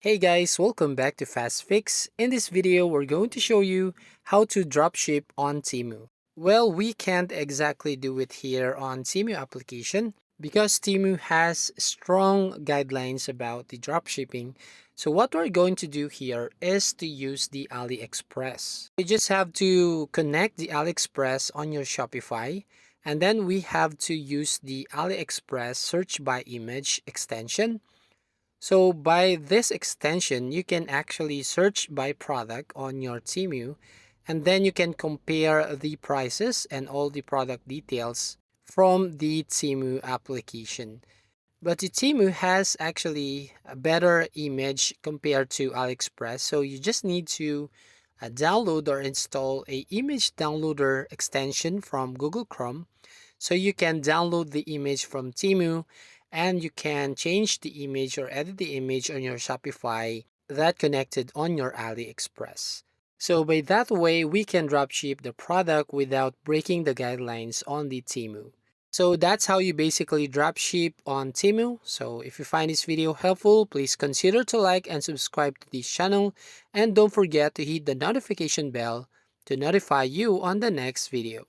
Hey guys, welcome back to Fast Fix. In this video, we're going to show you how to dropship on Temu. Well, we can't exactly do it here on Temu application because Temu has strong guidelines about the dropshipping. So what we're going to do here is to use the AliExpress. You just have to connect the AliExpress on your Shopify, and then we have to use the AliExpress search by image extension. So by this extension, you can actually search by product on your Temu, and then you can compare the prices and all the product details from the Temu application. But the Temu has actually a better image compared to AliExpress, so you just need to download or install a image downloader extension from Google Chrome. So you can download the image from Temu and you can change the image or edit the image on your Shopify that connected on your AliExpress. So by that way, we can dropship the product without breaking the guidelines on the Temu. So that's how you basically dropship on Temu. So if you find this video helpful, please consider to like and subscribe to this channel, and don't forget to hit the notification bell to notify you on the next video.